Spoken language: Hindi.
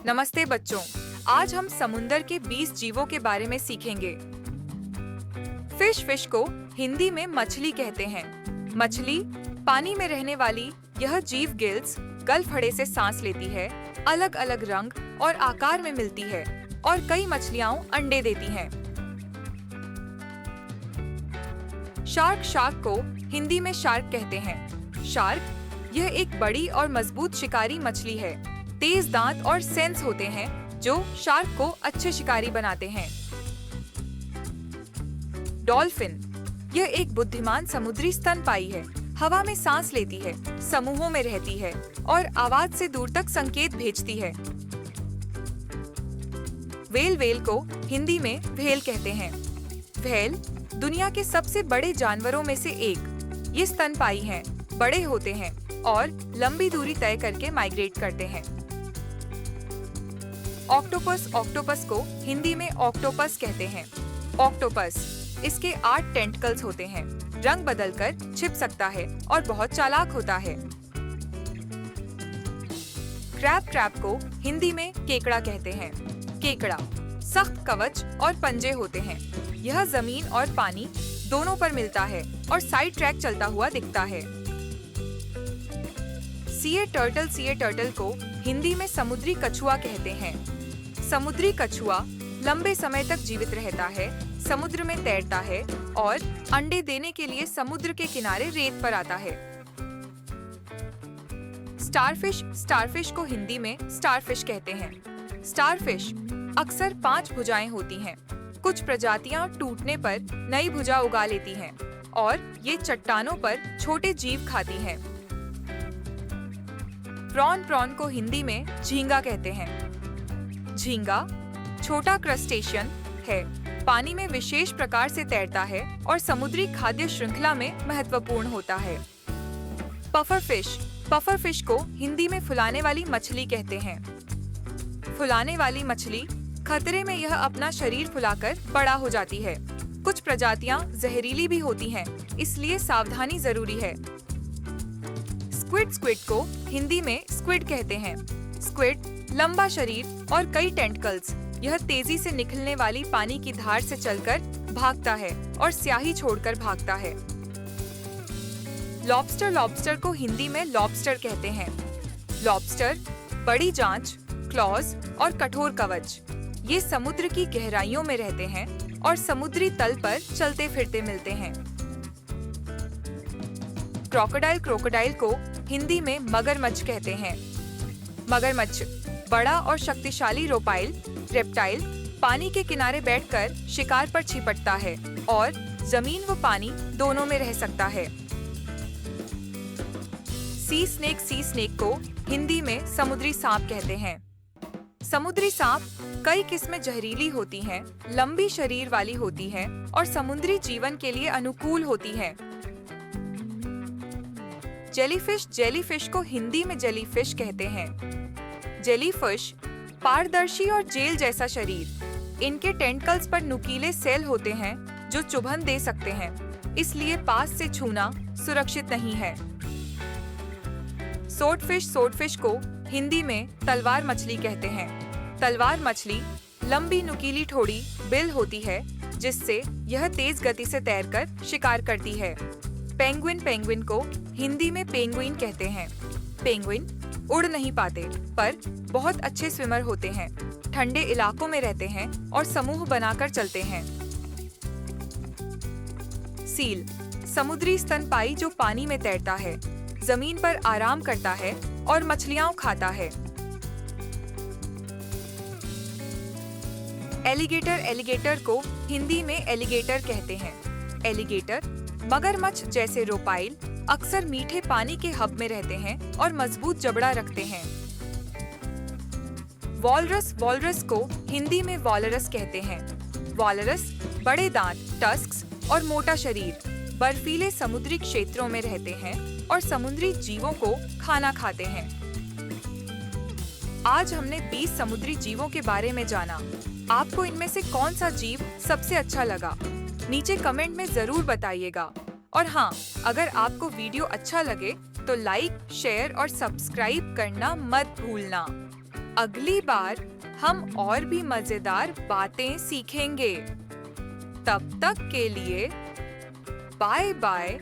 नमस्ते बच्चों, आज हम समुंदर के 20 जीवों के बारे में सीखेंगे। फिश को हिंदी में मछली कहते हैं। मछली पानी में रहने वाली यह जीव गिल्स गलफड़े से सांस लेती है, अलग अलग रंग और आकार में मिलती है और कई मछलियां अंडे देती हैं। शार्क को हिंदी में शार्क कहते हैं। शार्क यह एक बड़ी और मजबूत शिकारी मछली है। तेज दांत और सेंस होते हैं जो शार्क को अच्छे शिकारी बनाते हैं। डॉल्फिन यह एक बुद्धिमान समुद्री स्तनपायी है। हवा में सांस लेती है, समूहों में रहती है और आवाज से दूर तक संकेत भेजती है। व्हेल को हिंदी में व्हेल कहते हैं। व्हेल दुनिया के सबसे बड़े जानवरों में से एक। ये स्तनपायी हैं, बड़े होते हैं और लंबी दूरी तय करके माइग्रेट करते हैं। ऑक्टोपस को हिंदी में ऑक्टोपस कहते हैं। ऑक्टोपस इसके 8 टेंटकल्स होते हैं, रंग बदलकर छिप सकता है और बहुत चालाक होता है। क्रैब को हिंदी में केकड़ा कहते हैं। केकड़ा सख्त कवच और पंजे होते हैं। यह जमीन और पानी दोनों पर मिलता है और साइड ट्रैक चलता हुआ दिखता है। सी टर्टल को हिंदी में समुद्री कछुआ कहते हैं। समुद्री कछुआ लंबे समय तक जीवित रहता है, समुद्र में तैरता है और अंडे देने के लिए समुद्र के किनारे रेत पर आता है। स्टारफिश को हिंदी में स्टारफिश कहते हैं। स्टारफिश अक्सर 5 भुजाएं होती हैं। कुछ प्रजातियां टूटने पर नई भुजा उगा लेती हैं और ये चट्टानों पर छोटे जीव खाती हैं। प्रॉन को हिंदी में झींगा कहते हैं। झींगा छोटा क्रस्टेशियन है, पानी में विशेष प्रकार से तैरता है और समुद्री खाद्य श्रृंखला में महत्वपूर्ण होता है। पफर फिश को हिंदी में फुलाने वाली मछली कहते हैं। फुलाने वाली मछली खतरे में यह अपना शरीर फुलाकर बड़ा हो जाती है। कुछ प्रजातियां जहरीली भी होती हैं, इसलिए सावधानी जरूरी है। स्क्विड को हिंदी में स्क्विड कहते हैं। स्क्विड लंबा शरीर और कई टेंटकल्स। यह तेजी से निकलने वाली पानी की धार से चलकर भागता है और स्याही छोड़कर भागता है। लॉबस्टर को हिंदी में लॉबस्टर कहते हैं। लॉबस्टर बड़ी जांच, क्लॉज और कठोर कवच। ये समुद्र की गहराइयों में रहते हैं और समुद्री तल पर चलते फिरते मिलते हैं। क्रोकोडाइल को हिंदी में मगरमच्छ कहते हैं। मगरमच्छ बड़ा और शक्तिशाली रेप्टाइल पानी के किनारे बैठकर शिकार पर छिपटता है और जमीन व पानी दोनों में रह सकता है। सी स्नेक को हिंदी में समुद्री सांप कहते हैं। समुद्री सांप कई किस्में जहरीली होती हैं, लंबी शरीर वाली होती हैं और समुद्री जीवन के लिए अनुकूल होती हैं। जेलीफिश को हिंदी में जेलीफिश कहते हैं। जेलीफिश पारदर्शी और जेल जैसा शरीर। इनके टेंटकल्स पर नुकीले सेल होते हैं जो चुभन दे सकते हैं, इसलिए पास से छूना सुरक्षित नहीं है। स्वॉर्डफिश को हिंदी में तलवार मछली कहते हैं। तलवार मछली लंबी नुकीली ठोड़ी बिल होती है जिससे यह तेज गति से तैरकर शिकार करती है। पेंगुइन को हिंदी में पेंगुइन कहते हैं। पेंगुइन उड़ नहीं पाते पर बहुत अच्छे स्विमर होते हैं। ठंडे इलाकों में रहते हैं और समूह बनाकर चलते हैं। सील समुद्री स्तनपायी जो पानी में तैरता है, जमीन पर आराम करता है और मछलियां खाता है। एलिगेटर को हिंदी में एलिगेटर कहते हैं। एलिगेटर मगरमच्छ जैसे रोपाइल अक्सर मीठे पानी के हब में रहते हैं और मजबूत जबड़ा रखते हैं। वॉलरस को हिंदी में वॉलरस कहते हैं। वॉलरस बड़े दांत, टस्क्स और मोटा शरीर, बर्फीले समुद्री क्षेत्रों में रहते हैं और समुद्री जीवों को खाना खाते हैं। आज हमने 20 समुद्री जीवों के बारे में जाना। आपको इनमें से कौन सा जीव सबसे अच्छा लगा? नीचे कमेंट में जरूर बताइएगा। और हाँ, अगर आपको वीडियो अच्छा लगे तो लाइक, शेयर और सब्सक्राइब करना मत भूलना। अगली बार हम और भी मजेदार बातें सीखेंगे। तब तक के लिए बाय बाय।